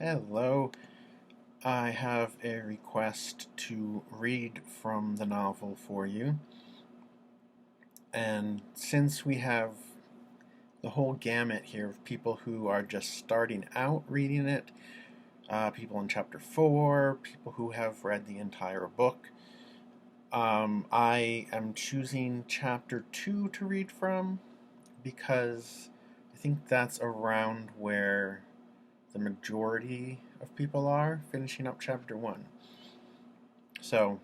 Hello. I have a request to read from the novel for you. And since we have the whole gamut here of people who are just starting out reading it, people in chapter 4, people who have read the entire book, I am choosing chapter 2 to read from because I think that's around where the majority of people are finishing up chapter 1. So,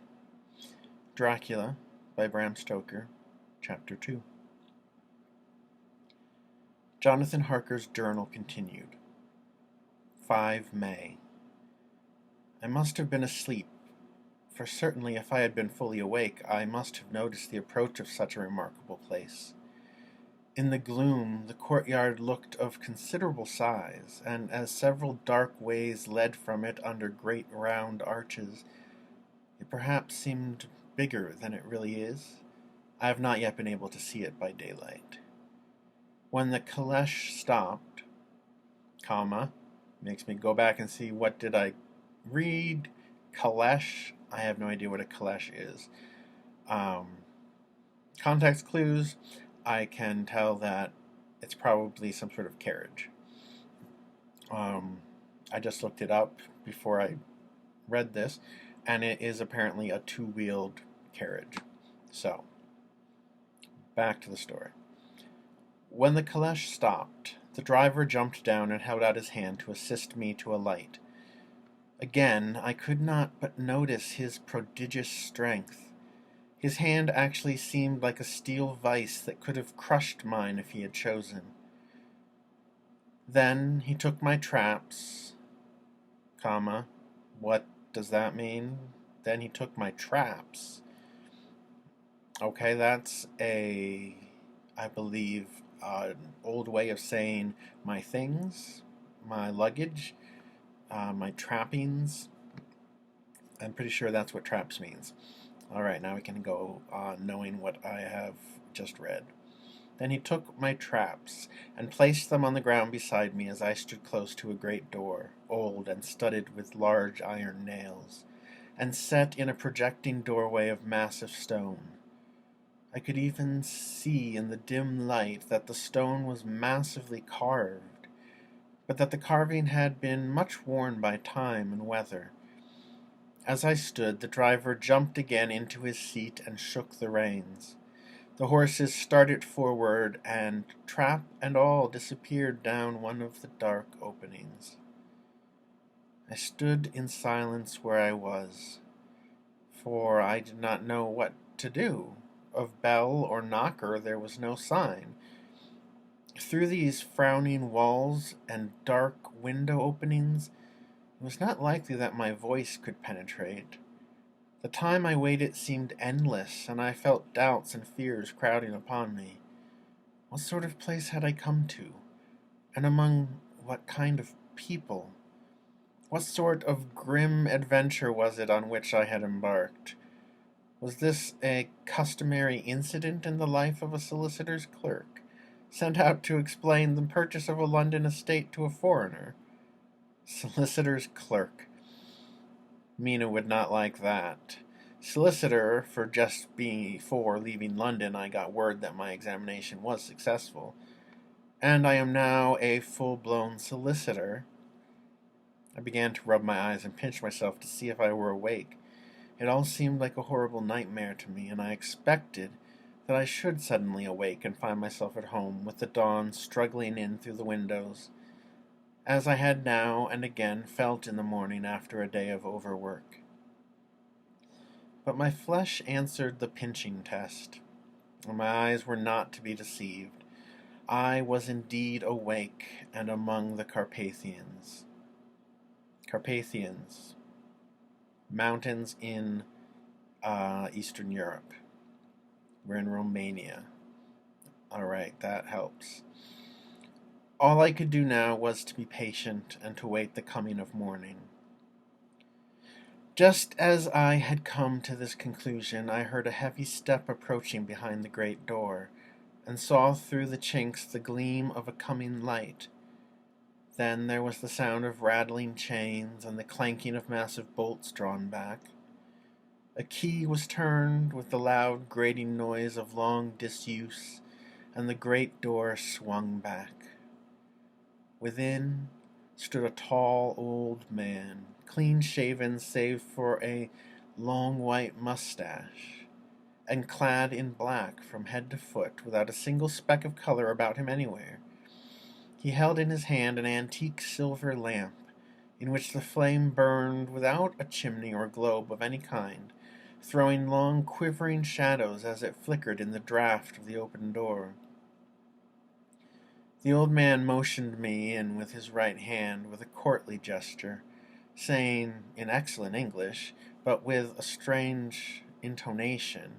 Dracula by Bram Stoker, chapter 2. Jonathan Harker's journal continued. 5 May. I must have been asleep, for certainly if I had been fully awake, I must have noticed the approach of such a remarkable place. In the gloom, the courtyard looked of considerable size, and as several dark ways led from it under great round arches, it perhaps seemed bigger than it really is. I have not yet been able to see it by daylight. When the caleche stopped, makes me go back and see what did I read. Caleche, I have no idea what a caleche is. Context clues, I can tell that it's probably some sort of carriage. I just looked it up before I read this, and it is apparently a two-wheeled carriage. So, back to the story. When the caleche stopped, the driver jumped down and held out his hand to assist me to alight. Again, I could not but notice his prodigious strength. His hand actually seemed like a steel vice that could have crushed mine if he had chosen. Then he took my traps, what does that mean? Then he took my traps. Okay, that's I believe, an old way of saying my things, my luggage, my trappings. I'm pretty sure that's what traps means. Alright, now we can go on knowing what I have just read. Then he took my traps and placed them on the ground beside me as I stood close to a great door, old and studded with large iron nails, and set in a projecting doorway of massive stone. I could even see in the dim light that the stone was massively carved, but that the carving had been much worn by time and weather. As I stood, the driver jumped again into his seat and shook the reins. The horses started forward, and trap and all disappeared down one of the dark openings. I stood in silence where I was, for I did not know what to do. Of bell or knocker there was no sign. Through these frowning walls and dark window openings, it was not likely that my voice could penetrate. The time I waited seemed endless, and I felt doubts and fears crowding upon me. What sort of place had I come to? And among what kind of people? What sort of grim adventure was it on which I had embarked? Was this a customary incident in the life of a solicitor's clerk, sent out to explain the purchase of a London estate to a foreigner? Solicitor's clerk. Mina would not like that. Solicitor, for just before leaving London I got word that my examination was successful, and I am now a full-blown solicitor. I began to rub my eyes and pinch myself to see if I were awake. It all seemed like a horrible nightmare to me, and I expected that I should suddenly awake and find myself at home, with the dawn struggling in through the windows, as I had now and again felt in the morning after a day of overwork. But my flesh answered the pinching test, and my eyes were not to be deceived. I was indeed awake and among the Carpathians. Carpathians, mountains in Eastern Europe. We're in Romania. Alright, that helps. All I could do now was to be patient and to wait the coming of morning. Just as I had come to this conclusion, I heard a heavy step approaching behind the great door, and saw through the chinks the gleam of a coming light. Then there was the sound of rattling chains and the clanking of massive bolts drawn back. A key was turned with the loud grating noise of long disuse, and the great door swung back. Within stood a tall old man, clean-shaven save for a long white mustache, and clad in black from head to foot, without a single speck of color about him anywhere. He held in his hand an antique silver lamp, in which the flame burned without a chimney or globe of any kind, throwing long quivering shadows as it flickered in the draught of the open door. The old man motioned me in with his right hand with a courtly gesture, saying in excellent English, but with a strange intonation,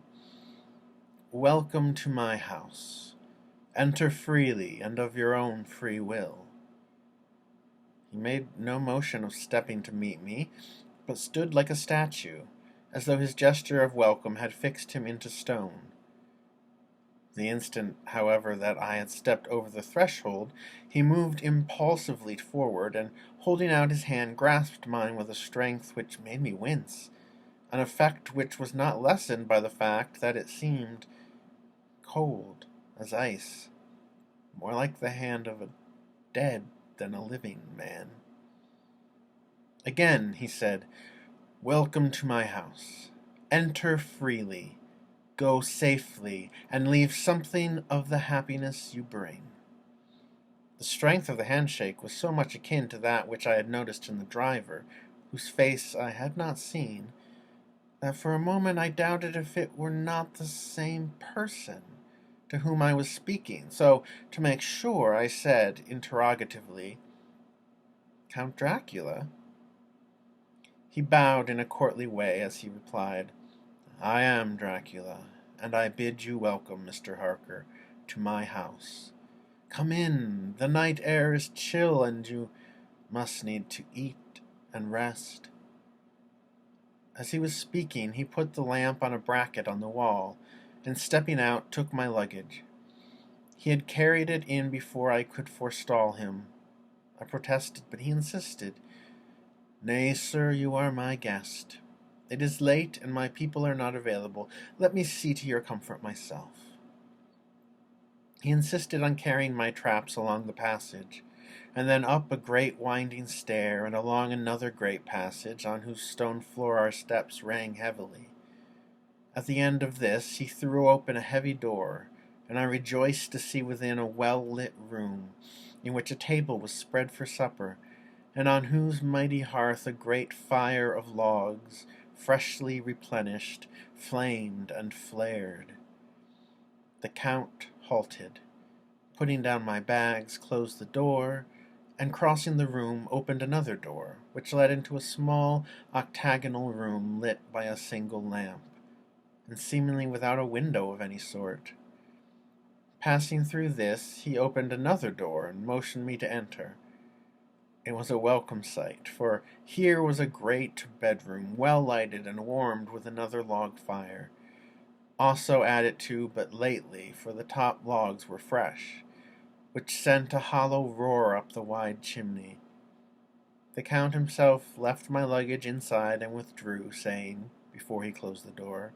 "Welcome to my house. Enter freely and of your own free will." He made no motion of stepping to meet me, but stood like a statue, as though his gesture of welcome had fixed him into stone. The instant, however, that I had stepped over the threshold, he moved impulsively forward, and holding out his hand, grasped mine with a strength which made me wince, an effect which was not lessened by the fact that it seemed cold as ice, more like the hand of a dead than a living man. Again he said, "Welcome to my house. Enter freely, go safely, and leave something of the happiness you bring." The strength of the handshake was so much akin to that which I had noticed in the driver, whose face I had not seen, that for a moment I doubted if it were not the same person to whom I was speaking. So, to make sure, I said interrogatively, "Count Dracula?" He bowed in a courtly way as he replied, "I am Dracula, and I bid you welcome, Mr. Harker, to my house. Come in, the night air is chill, and you must need to eat and rest." As he was speaking, he put the lamp on a bracket on the wall, and stepping out, took my luggage. He had carried it in before I could forestall him. I protested, but he insisted. "Nay, sir, you are my guest. It is late, and my people are not available. Let me see to your comfort myself." He insisted on carrying my traps along the passage, and then up a great winding stair, and along another great passage, on whose stone floor our steps rang heavily. At the end of this he threw open a heavy door, and I rejoiced to see within a well-lit room, in which a table was spread for supper, and on whose mighty hearth a great fire of logs, freshly replenished, flamed and flared. The Count halted, putting down my bags, closed the door, and crossing the room opened another door, which led into a small octagonal room lit by a single lamp, and seemingly without a window of any sort. Passing through this, he opened another door and motioned me to enter. It was a welcome sight, for here was a great bedroom, well lighted and warmed with another log fire, also added to but lately, for the top logs were fresh, which sent a hollow roar up the wide chimney. The Count himself left my luggage inside and withdrew, saying, before he closed the door,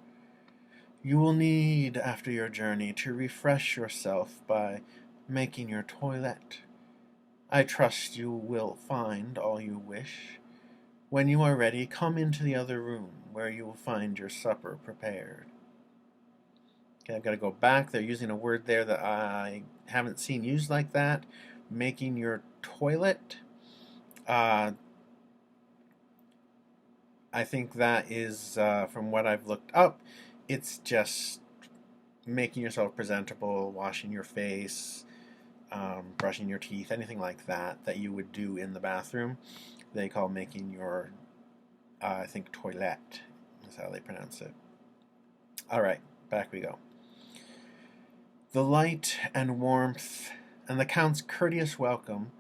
"You will need, after your journey, to refresh yourself by making your toilette. I trust you will find all you wish. When you are ready, come into the other room, where you will find your supper prepared." Okay, I've got to go back. They're using a word there that I haven't seen used like that. Making your toilet. I think that is, from what I've looked up, it's just making yourself presentable, washing your face, brushing your teeth, anything like that that you would do in the bathroom. They call making your, I think, toilette is how they pronounce it. All right, back we go. The light and warmth and the Count's courteous welcome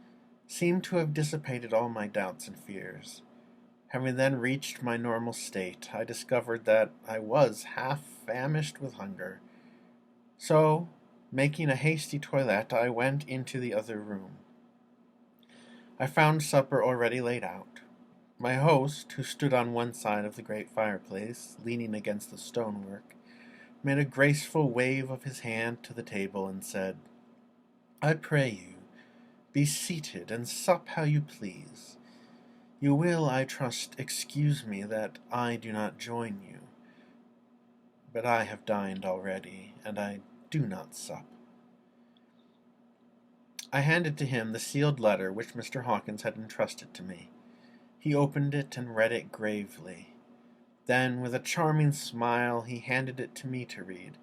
seemed to have dissipated all my doubts and fears. Having then reached my normal state, I discovered that I was half famished with hunger. So, making a hasty toilette, I went into the other room. I found supper already laid out. My host, who stood on one side of the great fireplace, leaning against the stonework, made a graceful wave of his hand to the table and said, "I pray you, be seated and sup how you please. You will, I trust, excuse me that I do not join you, but I have dined already, and I do not sup." I handed to him the sealed letter which Mr. Hawkins had entrusted to me. He opened it and read it gravely. Then, with a charming smile, he handed it to me to read.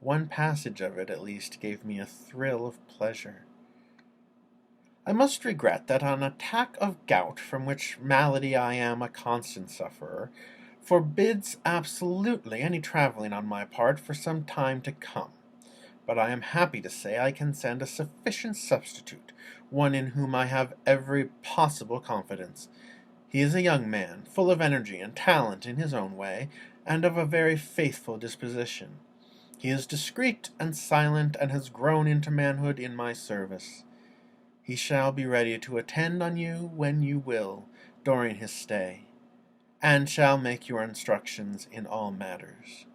One passage of it, at least, gave me a thrill of pleasure. "I must regret that an attack of gout, from which malady I am a constant sufferer, forbids absolutely any traveling on my part for some time to come. But I am happy to say I can send a sufficient substitute, one in whom I have every possible confidence. He is a young man, full of energy and talent in his own way, and of a very faithful disposition. He is discreet and silent, and has grown into manhood in my service. He shall be ready to attend on you when you will during his stay, and shall make your instructions in all matters."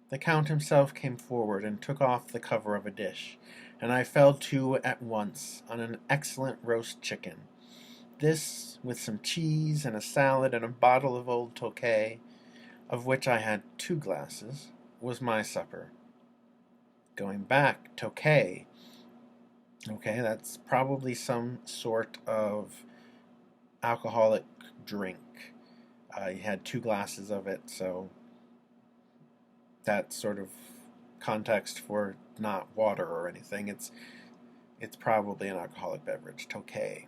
The Count himself came forward and took off the cover of a dish, and I fell to at once on an excellent roast chicken. This, with some cheese and a salad and a bottle of old Tokay, of which I had 2 glasses, was my supper. Going back, Tokay. Okay, that's probably some sort of alcoholic drink. You had 2 glasses of it, so that sort of context for not water or anything. It's probably an alcoholic beverage, Tokay.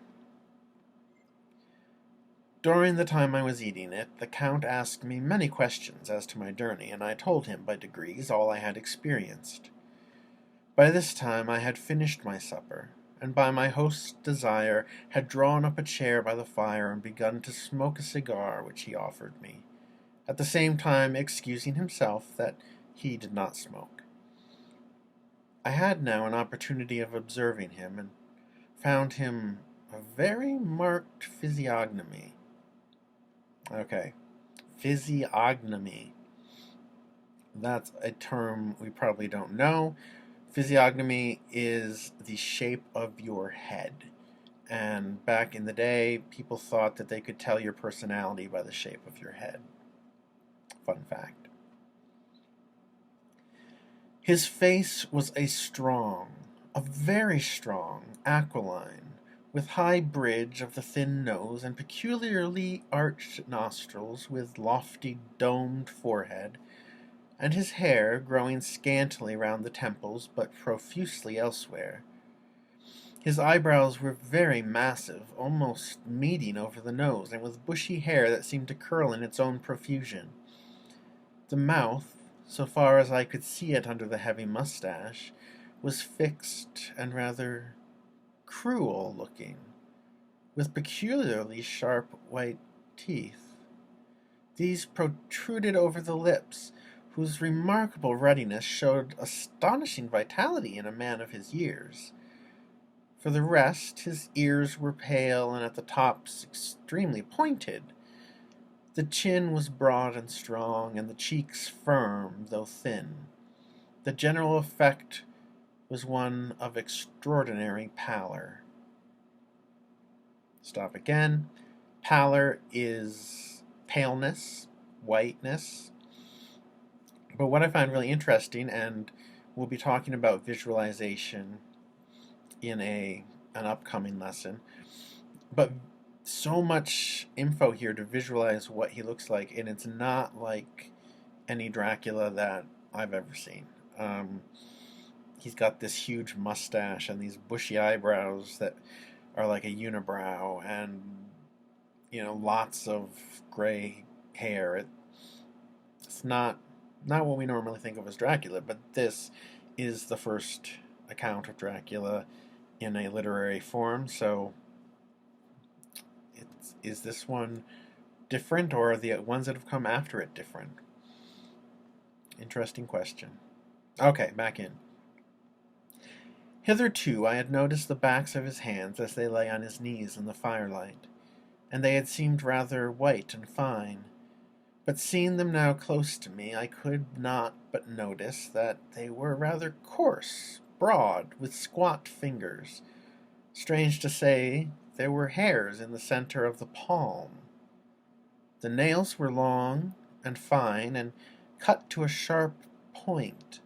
During the time I was eating it, the Count asked me many questions as to my journey, and I told him by degrees all I had experienced. By this time I had finished my supper, and by my host's desire had drawn up a chair by the fire and begun to smoke a cigar which he offered me, at the same time excusing himself that he did not smoke. I had now an opportunity of observing him, and found him a very marked physiognomy. Okay, physiognomy. That's a term we probably don't know. Physiognomy is the shape of your head. And back in the day, people thought that they could tell your personality by the shape of your head. Fun fact. His face was a very strong, aquiline, with high bridge of the thin nose and peculiarly arched nostrils, with lofty domed forehead, and his hair growing scantily round the temples, but profusely elsewhere. His eyebrows were very massive, almost meeting over the nose, and with bushy hair that seemed to curl in its own profusion. The mouth, so far as I could see it under the heavy mustache, was fixed and rather cruel-looking, with peculiarly sharp white teeth. These protruded over the lips, whose remarkable ruddiness showed astonishing vitality in a man of his years. For the rest, his ears were pale and at the tops extremely pointed. The chin was broad and strong, and the cheeks firm, though thin. The general effect was one of extraordinary pallor. Stop again. Pallor is paleness, whiteness. But what I find really interesting, and we'll be talking about visualization in an upcoming lesson, but so much info here to visualize what he looks like, and it's not like any Dracula that I've ever seen. He's got this huge mustache and these bushy eyebrows that are like a unibrow, and lots of gray hair. It's not what we normally think of as Dracula, but this is the first account of Dracula in a literary form, so is this one different, or are the ones that have come after it different? Interesting question. Okay, back in. Hitherto I had noticed the backs of his hands as they lay on his knees in the firelight, and they had seemed rather white and fine. But seeing them now close to me, I could not but notice that they were rather coarse, broad, with squat fingers. Strange to say, there were hairs in the center of the palm. The nails were long and fine and cut to a sharp point.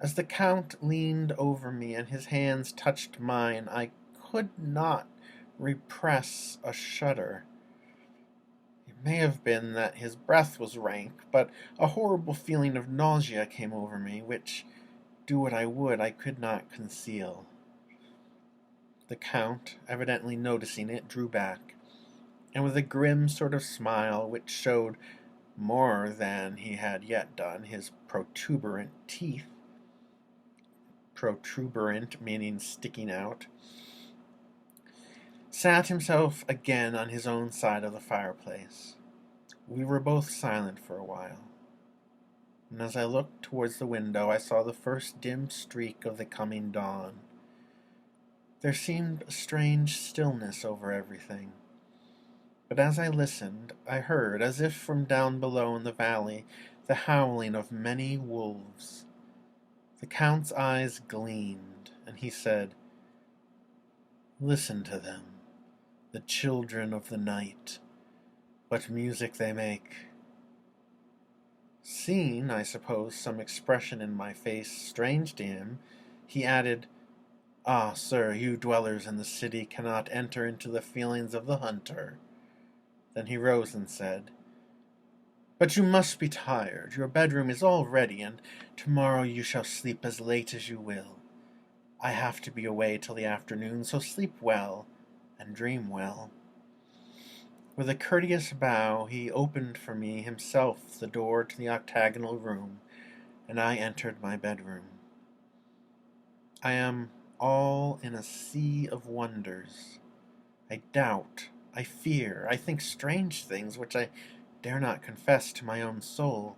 As the Count leaned over me and his hands touched mine, I could not repress a shudder. It may have been that his breath was rank, but a horrible feeling of nausea came over me, which, do what I would, I could not conceal. The Count, evidently noticing it, drew back, and with a grim sort of smile, which showed more than he had yet done, his protuberant teeth, protuberant meaning sticking out, sat himself again on his own side of the fireplace. We were both silent for a while, and as I looked towards the window, I saw the first dim streak of the coming dawn. There seemed a strange stillness over everything, but as I listened, I heard, as if from down below in the valley, the howling of many wolves. The Count's eyes gleamed, and he said, "Listen to them, the children of the night. What music they make." Seeing, I suppose, some expression in my face strange to him, he added, "Ah, sir, you dwellers in the city cannot enter into the feelings of the hunter." Then he rose and said, "But you must be tired. Your bedroom is all ready, and tomorrow you shall sleep as late as you will. I have to be away till the afternoon, so sleep well and dream well." With a courteous bow, he opened for me himself the door to the octagonal room, and I entered my bedroom. I am all in a sea of wonders. I doubt, I fear, I think strange things which I dare not confess to my own soul.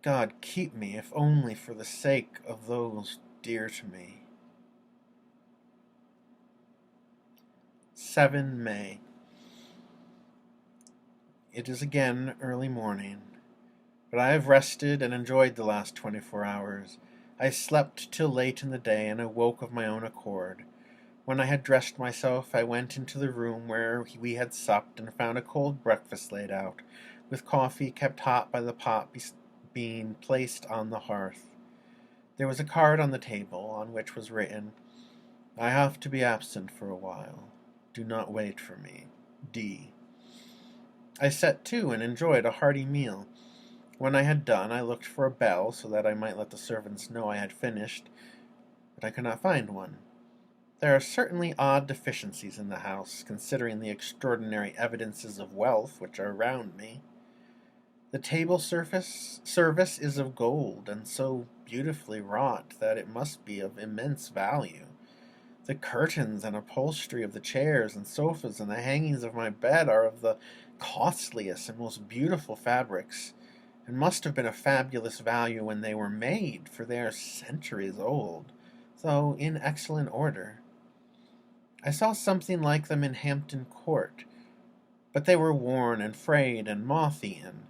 God keep me, if only for the sake of those dear to me. 7 May. It is again early morning, but I have rested and enjoyed the last 24 hours. I slept till late in the day and awoke of my own accord. When I had dressed myself, I went into the room where we had supped and found a cold breakfast laid out, with coffee kept hot by the pot being placed on the hearth. There was a card on the table, on which was written, "I have to be absent for a while. Do not wait for me. D." I set to and enjoyed a hearty meal. When I had done, I looked for a bell so that I might let the servants know I had finished, but I could not find one. There are certainly odd deficiencies in the house, considering the extraordinary evidences of wealth which are round me. The table service is of gold, and so beautifully wrought that it must be of immense value. The curtains and upholstery of the chairs and sofas and the hangings of my bed are of the costliest and most beautiful fabrics, and must have been of fabulous value when they were made, for they are centuries old, though in excellent order. I saw something like them in Hampton Court, but they were worn and frayed and moth-eaten.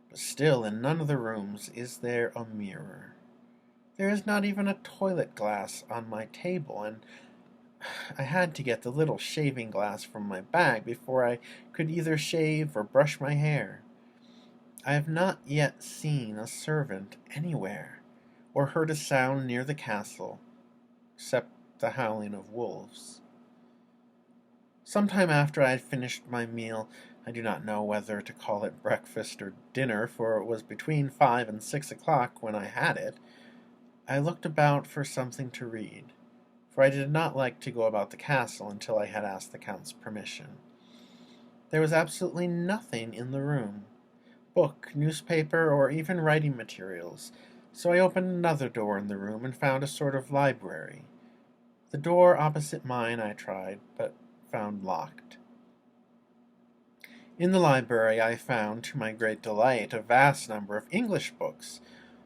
But still, in none of the rooms is there a mirror. There is not even a toilet glass on my table, and I had to get the little shaving glass from my bag before I could either shave or brush my hair. I have not yet seen a servant anywhere, or heard a sound near the castle, except the howling of wolves. Some time after I had finished my meal, I do not know whether to call it breakfast or dinner, for it was between 5 and 6 o'clock when I had it, I looked about for something to read, for I did not like to go about the castle until I had asked the Count's permission. There was absolutely nothing in the room, book, newspaper, or even writing materials, so I opened another door in the room and found a sort of library. The door opposite mine I tried, but found locked. In the library I found, to my great delight, a vast number of English books,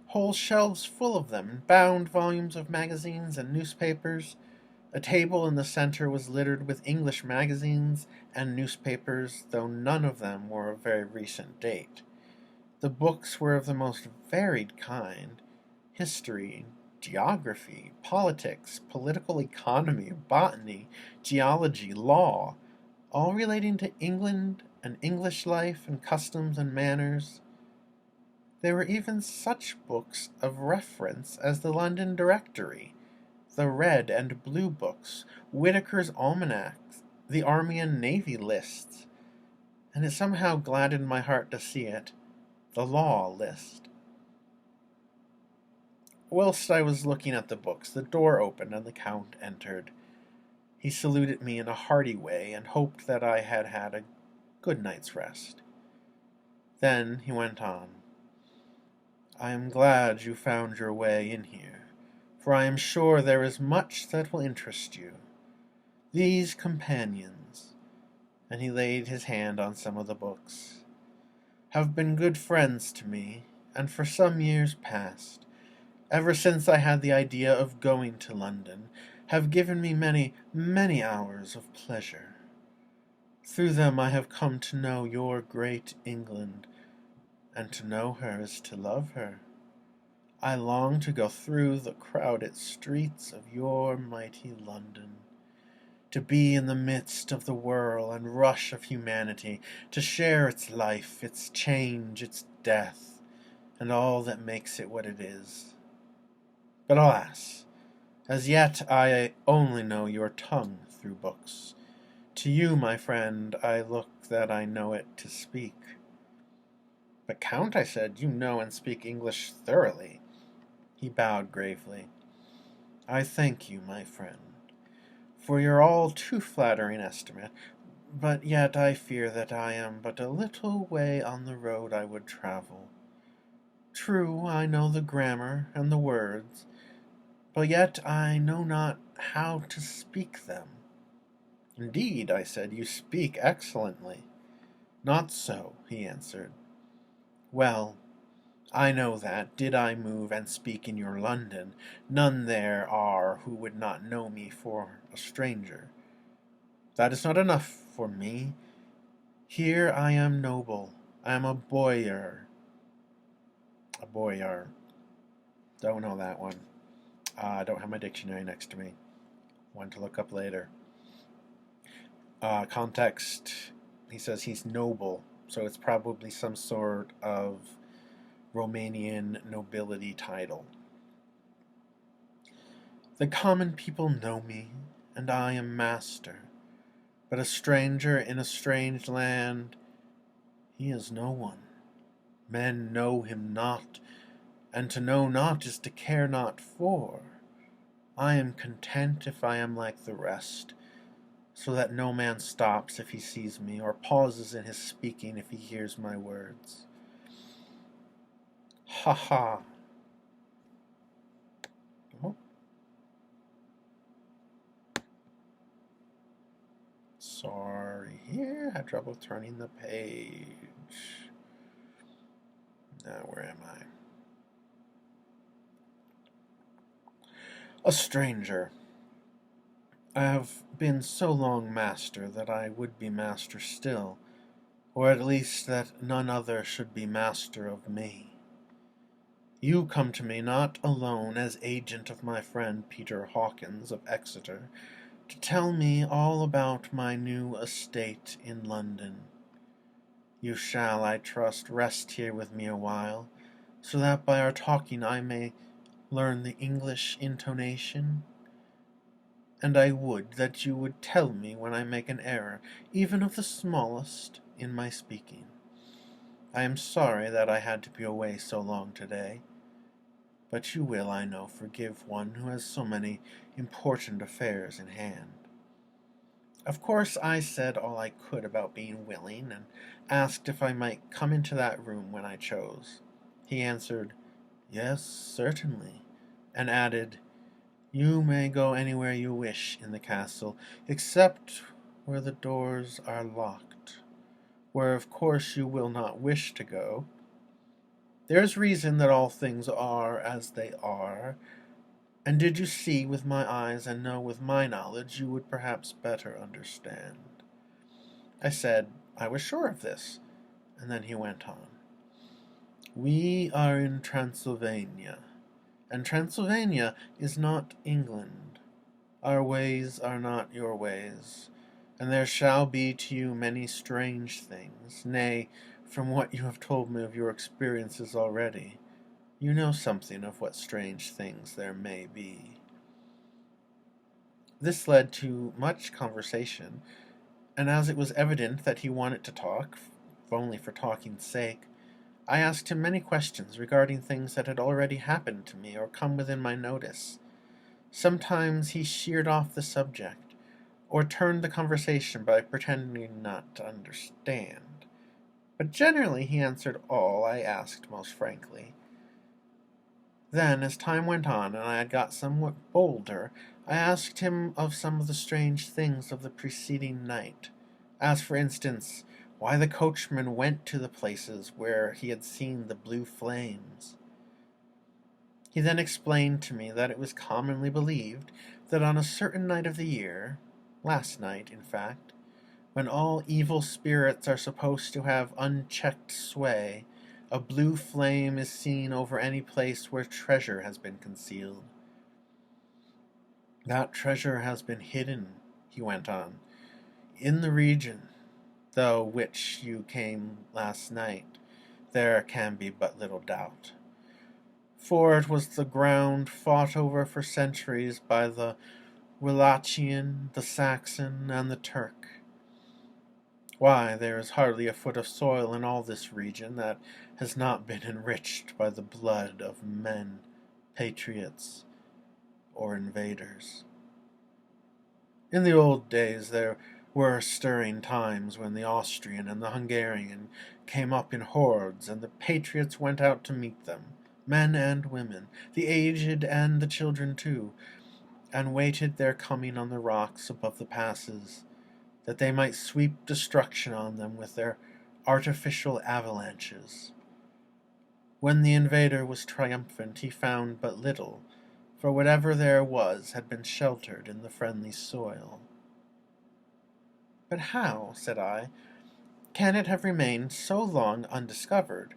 whole shelves full of them, and bound volumes of magazines and newspapers. A table in the center was littered with English magazines and newspapers, though none of them were of very recent date. The books were of the most varied kind: history, geography, politics, political economy, botany, geology, law, all relating to England and English life and customs and manners. There were even such books of reference as the London Directory, the Red and Blue Books, Whitaker's Almanacs, the Army and Navy lists, and it somehow gladdened my heart to see it, the Law list. Whilst I was looking at the books, the door opened and the Count entered. He saluted me in a hearty way and hoped that I had had a good night's rest. Then he went on. I am glad you found your way in here, for I am sure there is much that will interest you. These companions, and he laid his hand on some of the books, have been good friends to me, and for some years past, ever since I had the idea of going to London, have given me many, many hours of pleasure. Through them I have come to know your great England, and to know her is to love her. I long to go through the crowded streets of your mighty London, to be in the midst of the whirl and rush of humanity, to share its life, its change, its death, and all that makes it what it is. But alas, as yet I only know your tongue through books. To you, my friend, I look that I know it to speak. But, Count, I said, you know and speak English thoroughly. He bowed gravely. I thank you, my friend, for your all too flattering estimate, but yet I fear that I am but a little way on the road I would travel. True, I know the grammar and the words, but yet I know not how to speak them. Indeed, I said, you speak excellently. Not so, he answered. Well, I know that, did I move and speak in your London, none there are who would not know me for a stranger. That is not enough for me. Here I am noble. I am a boyar. A boyar. Don't know that one. I don't have my dictionary next to me. One to look up later. Context, he says he's noble, so it's probably some sort of Romanian nobility title. The common people know me, and I am master, but a stranger in a strange land, he is no one. Men know him not, and to know not is to care not for. I am content if I am like the rest, so that no man stops if he sees me, or pauses in his speaking if he hears my words. Ha ha. Oh. Sorry, here, I had trouble turning the page. Now, where am I? A stranger. I have been so long master that I would be master still, or at least that none other should be master of me. You come to me not alone as agent of my friend Peter Hawkins of Exeter, to tell me all about my new estate in London. You shall, I trust, rest here with me a while, so that by our talking I may learn the English intonation, and I would that you would tell me when I make an error, even of the smallest, in my speaking. I am sorry that I had to be away so long today, but you will, I know, forgive one who has so many important affairs in hand. Of course I said all I could about being willing, and asked if I might come into that room when I chose. He answered, yes, certainly, and added, you may go anywhere you wish in the castle, except where the doors are locked, where of course you will not wish to go. There's reason that all things are as they are, and did you see with my eyes and know with my knowledge, you would perhaps better understand. I said I was sure of this, and then he went on. We are in Transylvania, and Transylvania is not England. Our ways are not your ways, and there shall be to you many strange things. Nay, from what you have told me of your experiences already, you know something of what strange things there may be. This led to much conversation, and as it was evident that he wanted to talk, if only for talking's sake, I asked him many questions regarding things that had already happened to me or come within my notice. Sometimes he sheered off the subject, or turned the conversation by pretending not to understand. But generally he answered all I asked most frankly. Then, as time went on and I had got somewhat bolder, I asked him of some of the strange things of the preceding night, as for instance, why the coachman went to the places where he had seen the blue flames. He then explained to me that it was commonly believed that on a certain night of the year, last night, in fact, when all evil spirits are supposed to have unchecked sway, a blue flame is seen over any place where treasure has been concealed. That treasure has been hidden, he went on, in the region, though which you came last night, there can be but little doubt. For it was the ground fought over for centuries by the Wallachian, the Saxon, and the Turk. Why, there is hardly a foot of soil in all this region that has not been enriched by the blood of men, patriots, or invaders. In the old days there were stirring times when the Austrian and the Hungarian came up in hordes, and the patriots went out to meet them, men and women, the aged and the children too, and waited their coming on the rocks above the passes, that they might sweep destruction on them with their artificial avalanches. When the invader was triumphant, he found but little, for whatever there was had been sheltered in the friendly soil. But how, said I, can it have remained so long undiscovered,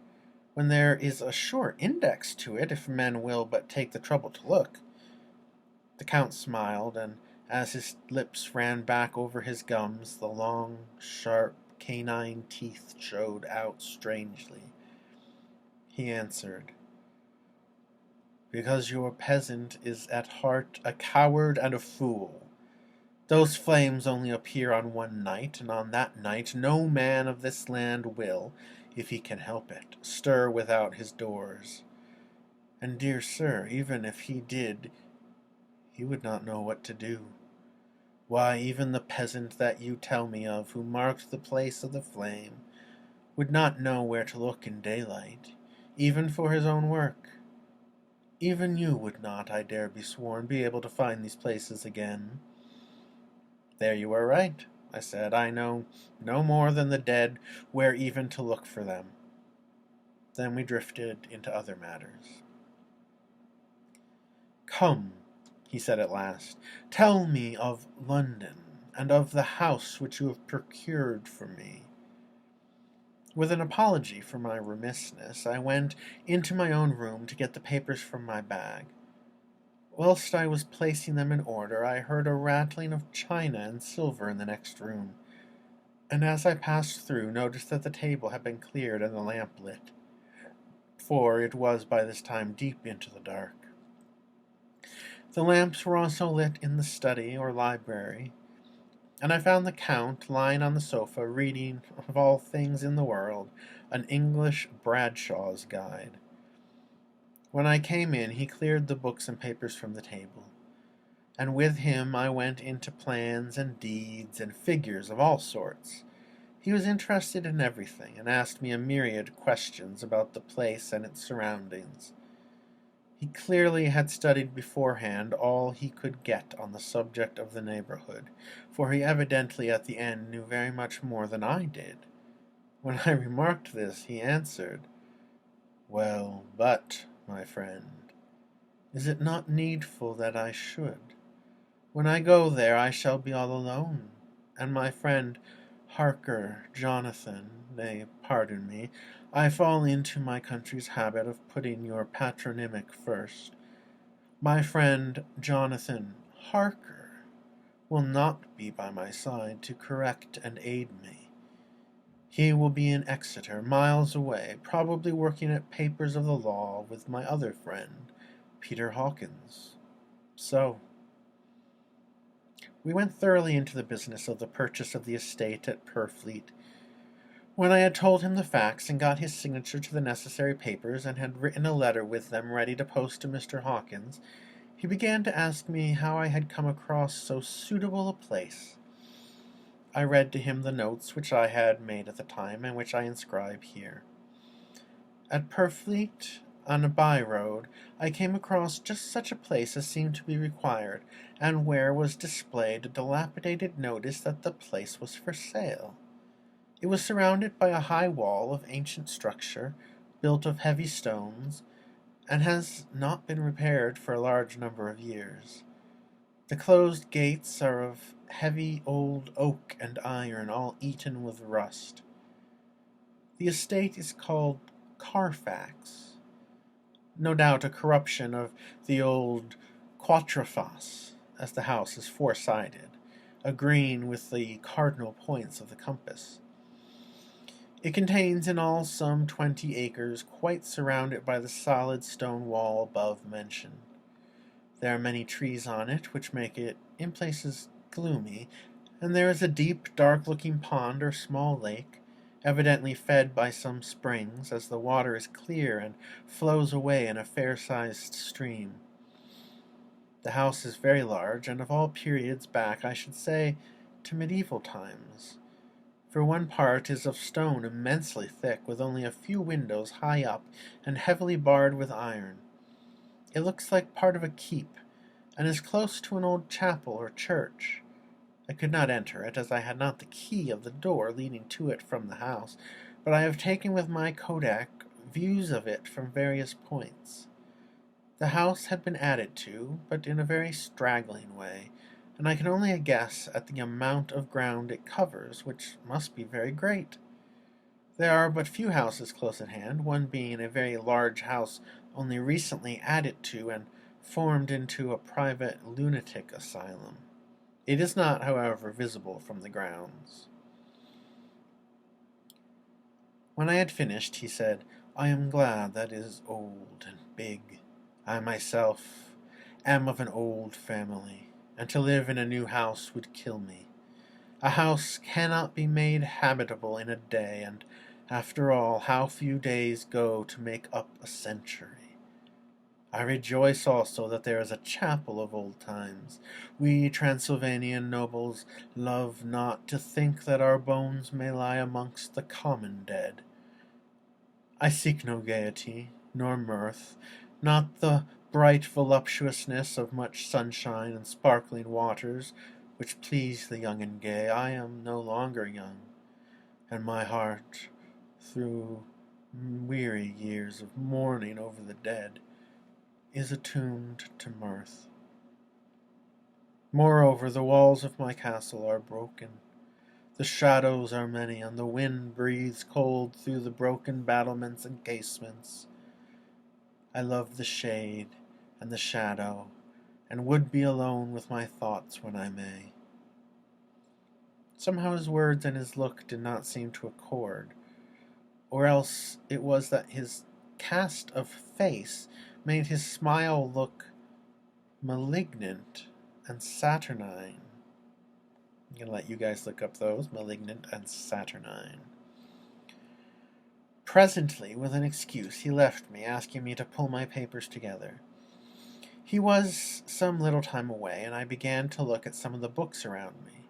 when there is a sure index to it if men will but take the trouble to look? The Count smiled, and as his lips ran back over his gums, the long, sharp, canine teeth showed out strangely. He answered, Because your peasant is at heart a coward and a fool. Those flames only appear on one night, and on that night no man of this land will, if he can help it, stir without his doors. And, dear sir, even if he did, he would not know what to do. Why, even the peasant that you tell me of, who marked the place of the flame, would not know where to look in daylight, even for his own work. Even you would not, I dare be sworn, be able to find these places again. There you are right, I said. I know no more than the dead where even to look for them. Then we drifted into other matters. Come, he said at last, tell me of London, and of the house which you have procured for me. With an apology for my remissness, I went into my own room to get the papers from my bag. Whilst I was placing them in order, I heard a rattling of china and silver in the next room, and as I passed through, noticed that the table had been cleared and the lamp lit, for it was by this time deep into the dark. The lamps were also lit in the study or library, and I found the Count lying on the sofa reading, of all things in the world, an English Bradshaw's Guide. When I came in, he cleared the books and papers from the table, and with him I went into plans and deeds and figures of all sorts. He was interested in everything, and asked me a myriad questions about the place and its surroundings. He clearly had studied beforehand all he could get on the subject of the neighborhood, for he evidently at the end knew very much more than I did. When I remarked this, he answered, Well, but, my friend, is it not needful that I should? When I go there I shall be all alone, and my friend Harker, Jonathan, nay, pardon me, I fall into my country's habit of putting your patronymic first. My friend Jonathan Harker will not be by my side to correct and aid me. He will be in Exeter, miles away, probably working at papers of the law with my other friend, Peter Hawkins. So, we went thoroughly into the business of the purchase of the estate at Purfleet. When I had told him the facts and got his signature to the necessary papers and had written a letter with them ready to post to Mr. Hawkins, he began to ask me how I had come across so suitable a place. I read to him the notes which I had made at the time and which I inscribe here. At Purfleet, on a by-road, I came across just such a place as seemed to be required, and where was displayed a dilapidated notice that the place was for sale. It was surrounded by a high wall of ancient structure, built of heavy stones, and has not been repaired for a large number of years. The closed gates are of heavy old oak and iron, all eaten with rust. The estate is called Carfax, no doubt a corruption of the old Quatreface, as the house is four-sided, agreeing with the cardinal points of the compass. It contains in all some 20 acres, quite surrounded by the solid stone wall above mentioned. There are many trees on it, which make it, in places, gloomy, and there is a deep, dark-looking pond or small lake, evidently fed by some springs, as the water is clear and flows away in a fair-sized stream. The house is very large, and of all periods back, I should say, to medieval times. For one part is of stone immensely thick, with only a few windows high up and heavily barred with iron. It looks like part of a keep, and is close to an old chapel or church. I could not enter it, as I had not the key of the door leading to it from the house, but I have taken with my kodak views of it from various points. The house had been added to, but in a very straggling way, and I can only guess at the amount of ground it covers, which must be very great. There are but few houses close at hand, one being a very large house only recently added to and formed into a private lunatic asylum. It is not, however, visible from the grounds. When I had finished, he said, "I am glad that is old and big. I myself am of an old family, and to live in a new house would kill me. A house cannot be made habitable in a day, and after all, how few days go to make up a century. I rejoice also that there is a chapel of old times. We Transylvanian nobles love not to think that our bones may lie amongst the common dead. I seek no gaiety, nor mirth, not the bright voluptuousness of much sunshine and sparkling waters, which please the young and gay. I am no longer young, and my heart, through weary years of mourning over the dead, is attuned to mirth. Moreover, the walls of my castle are broken. The shadows are many, and the wind breathes cold through the broken battlements and casements. I love the shade and the shadow, and would be alone with my thoughts when I may." Somehow his words and his look did not seem to accord, or else it was that his cast of face made his smile look malignant and saturnine. I'm going to let you guys look up those, malignant and saturnine. Presently, with an excuse, he left me, asking me to pull my papers together. He was some little time away, and I began to look at some of the books around me.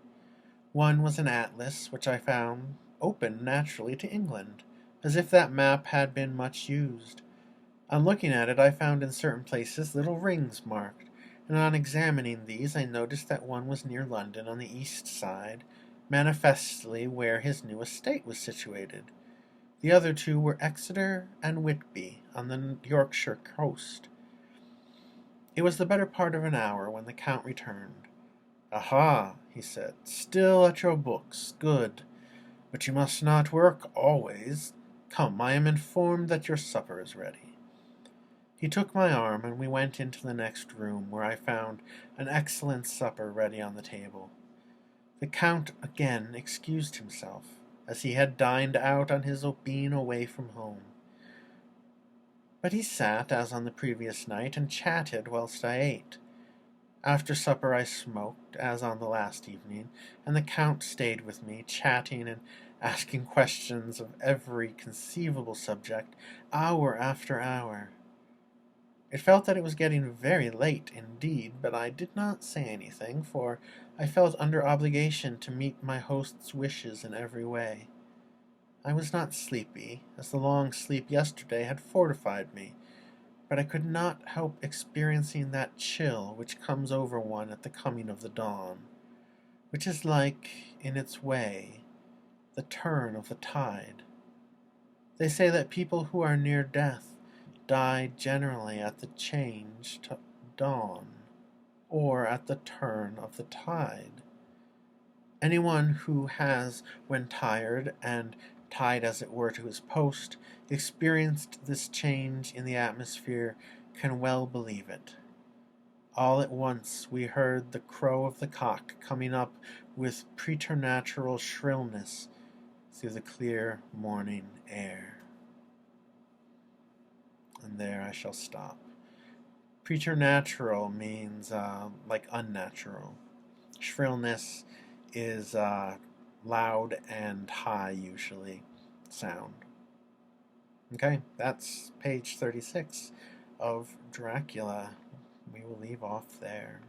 One was an atlas, which I found open naturally to England, as if that map had been much used. On looking at it, I found in certain places little rings marked, and on examining these I noticed that one was near London on the east side, manifestly where his new estate was situated. The other two were Exeter and Whitby on the Yorkshire coast. It was the better part of an hour when the Count returned. "Aha," he said, "still at your books. Good. But you must not work always. Come, I am informed that your supper is ready." He took my arm, and we went into the next room, where I found an excellent supper ready on the table. The Count again excused himself, as he had dined out on his being away from home. But he sat, as on the previous night, and chatted whilst I ate. After supper I smoked, as on the last evening, and the Count stayed with me, chatting and asking questions of every conceivable subject, hour after hour. It felt that it was getting very late indeed, but I did not say anything, for I felt under obligation to meet my host's wishes in every way. I was not sleepy, as the long sleep yesterday had fortified me, but I could not help experiencing that chill which comes over one at the coming of the dawn, which is like, in its way, the turn of the tide. They say that people who are near death die generally at the change to dawn, or at the turn of the tide. Anyone who has, when tired, and tied as it were to his post, experienced this change in the atmosphere can well believe it. All at once we heard the crow of the cock coming up with preternatural shrillness through the clear morning air. And there I shall stop. Preternatural means like unnatural. Shrillness is loud and high, usually, sound. Okay, that's page 36 of Dracula. We will leave off there.